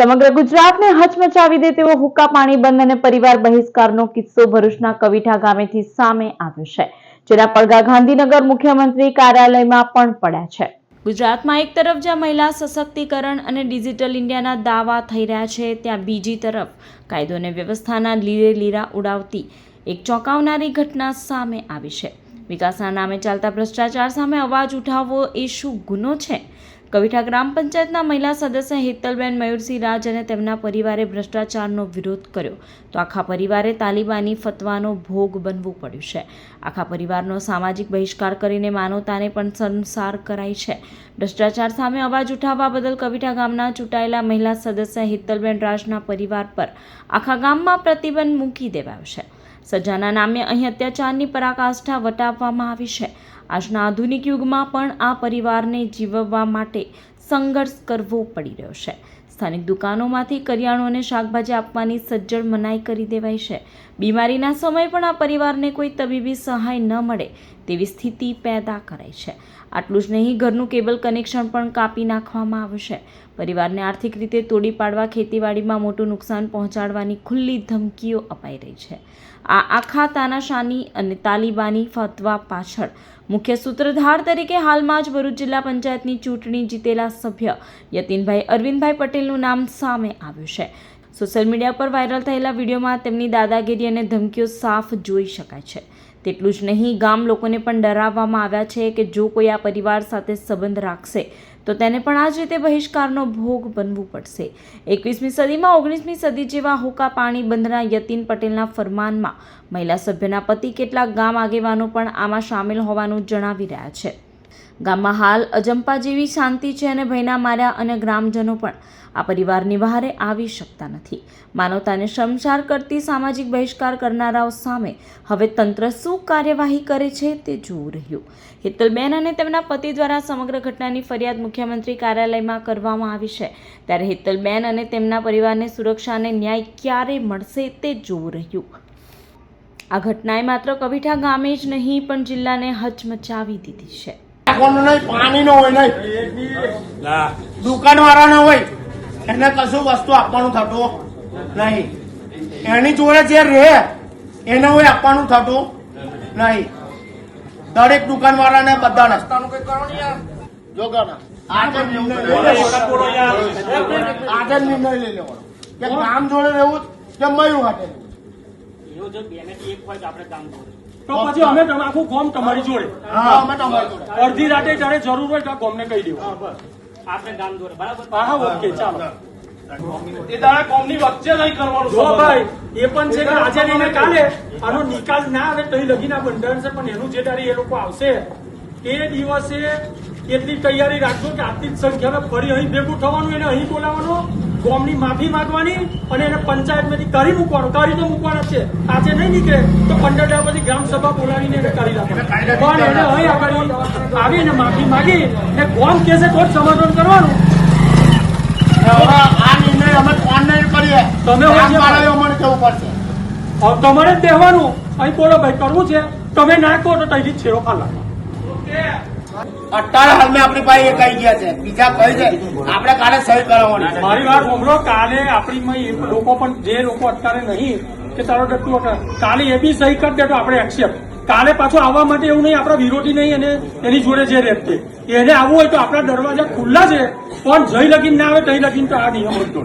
સમગ્ર ગુજરાતને હચમચાવી દે તેવો હુક્કા પાણી બંધ અને પરિવાર બહિષ્કારનો કિસ્સો ભરૂચના કવિઠા ગામેથી સામે આવ્યો છે, જેના પડઘા ગાંધીનગર મુખ્યમંત્રી કાર્યાલયમાં પણ પડ્યા છે। ગુજરાતમાં એક તરફ જ્યાં મહિલા સશક્તિકરણ અને ડિજિટલ ઇન્ડિયાના દાવા થઈ રહ્યા છે, ત્યાં બીજી તરફ કાયદો અને વ્યવસ્થાના લીરે લીરા ઉડાવતી એક ચોંકાવનારી ઘટના સામે આવી છે। વિકાસના નામે ચાલતા ભ્રષ્ટાચાર સામે અવાજ ઉઠાવવો એ શું ગુનો છે? કવિઠા ગ્રામ પંચાયતના મહિલા સદસ્ય હેતલબેન મયુરસિંહ રાજ અને તેમના પરિવારે ભ્રષ્ટાચારનો વિરોધ કર્યો તો આખા પરિવારે તાલિબાની ફતવાનો ભોગ બનવું પડ્યું છે। આખા પરિવારનો સામાજિક બહિષ્કાર કરીને માનવતાને પણ સંસાર કરાઈ છે। ભ્રષ્ટાચાર સામે અવાજ ઉઠાવવા બદલ કવિઠા ગામના ચૂંટાયેલા મહિલા સદસ્ય હેતલબેન રાજના પરિવાર પર આખા ગામમાં પ્રતિબંધ મૂકી દેવાયો છે। સજાના નામે અહીં અત્યાચારની પરાકાષ્ઠા વટાવવામાં આવી છે। આજના આધુનિક યુગમાં પણ આ પરિવારને જીવવા માટે સંઘર્ષ કરવો પડી રહ્યો છે। સ્થાનિક દુકાનોમાંથી કરિયાણું અને શાકભાજી આપવાની સજ્જડ મનાઈ કરી દેવાઈ છે। બીમારીના સમયે પણ આ પરિવારને કોઈ તબીબી સહાય ન મળે તેવી સ્થિતિ પેદા કરાઈ છે। આટલું જ નહીં, ઘરનું કેબલ કનેક્શન પણ કાપી નાખવામાં આવ્યું છે। પરિવારને આર્થિક રીતે તોડી પાડવા, ખેતીવાડીમાં મોટું નુકસાન પહોંચાડવાની ખુલ્લી ધમકીઓ અપાઈ રહી છે। આ આખા તાનાશાની અને તાલિબાની ફતવા પાછળ મુખ્ય સૂત્રધાર તરીકે હાલમાં જ ભરૂચ જિલ્લા પંચાયતની ચૂંટણી જીતેલા સભ્ય યતીનભાઈ અરવિંદભાઈ પટેલનું નામ સામે આવ્યું છે। સોશિયલ મીડિયા પર વાયરલ થયેલા વિડીયોમાં તેમની દાદાગીરી અને ધમકીઓ સાફ જોઈ શકાય છે। તેટલું જ નહીં, ગામ લોકોને પણ ડરાવવામાં આવ્યા છે કે જો કોઈ આ પરિવાર સાથે સંબંધ રાખશે તો તેને પણ આ જ રીતે બહિષ્કારનો ભોગ બનવું પડશે। 21મી સદીમાં 19મી સદી જેવા હુક્કા પાણી બંધના યતીન પટેલના ફરમાનમાં મહિલા સભ્યના પતિ કેટલાક ગામ આગેવાનો પણ આમાં સામેલ હોવાનું જણાવી રહ્યા છે। ગામમાં હાલ અજંપા જેવી શાંતિ છે અને ભયના માર્યા અને ગ્રામજનો પણ આ પરિવારની વહારે આવી શકતા નથી। માનવતાને શર્મસાર કરતી સામાજિક બહિષ્કાર કરનારાઓ સામે હવે તંત્ર શું કાર્યવાહી કરે છે તે જોવું રહ્યું। હેતલબેન અને તેમના પતિ દ્વારા સમગ્ર ઘટનાની ફરિયાદ મુખ્યમંત્રી કાર્યાલયમાં કરવામાં આવી છે, ત્યારે હેતલબેન અને તેમના પરિવારને સુરક્ષા અને ન્યાય ક્યારે મળશે તે જોવું રહ્યું। આ ઘટનાએ માત્ર કવિઠા ગામે જ નહીં પણ જિલ્લાને હચમચાવી દીધી છે। પાણી નો હોય નહીં, દુકાન વાળા ના હોય એને કશું વસ્તુ આપવાનું થતું નહીં, એની જોડે જે રહે એને હોય આપવાનું થતું નહીં। દરેક દુકાન વાળાને બધા રસ્તાનું કઈ કરો યાર, જો આજે નિર્ણય લઈ લેવાનો કે ગામ જોડે રહેવું કે મયું હાટે તો પછી અમે આખું ગામ તમારી જોડે, અડધી રાતે જયારે જરૂર હોય તો ગામને કહી દેવું આપણે ગામ જોડે, બરાબર? હા, ઓકે, ચાલો। એ તારા ગામની વચ્ચે નહીં કરવાનું જો ભાઈ, એ પણ છે કે આજે લઈને કાલે આનો નિકાલ ના આવે તો લગીના બંધારણ છે, પણ એનું જે તારી એ લોકો આવશે તે દિવસે એટલી તૈયારી રાખજો કે આટલી જ સંખ્યામાં ફરી અહીં ભેગું થવાનું, એને અહીં બોલાવવાનું, ગામની માફી માંગવાની અને એને પંચાયતમાંથી કરી મૂકવાનું, કરી તો મૂકવાના છે। આજે નહીં નીકળે તો 15 દાડા પછી ગ્રામ સભા બોલાવીને એને કરી રાખવાનું, પણ એને અહીં આગળ આવીને માફી માંગી ને ગામ કહેશે તો જ સમાધાન કરવાનું। આ નિર્ણય અમે ઓનલાઈન કરીએ, તમે અમને કેવું પડશે, તમારે જ કહેવાનું અહીં બોલો ભાઈ કરવું છે, તમે ના કહો તો ત્યાંથી છેડો ખાલા। અત્યારે હાલમાં આપણી પાસે એ કહી ગયા છે, બીજા કહી છે આપણે કાલે સહી કરવાની। મારી વાત સાંભળો, કાલે આપણી લોકો પણ જે લોકો અત્યારે નહીં કે તારો ડટ્ટુ કાલે એ બી સહી કરી દે તો આપણે એક્સેપ્ટ। કાલે પાછું આવવા માટે એવું નહીં, આપણા વિરોધી નહીં અને એની જોડે જે રહેતે એને આવવું હોય તો આપણા દરવાજા ખુલ્લા છે, પણ જઈ લગીન ના આવે તઈ લગીન તો આ નિયમ હતો।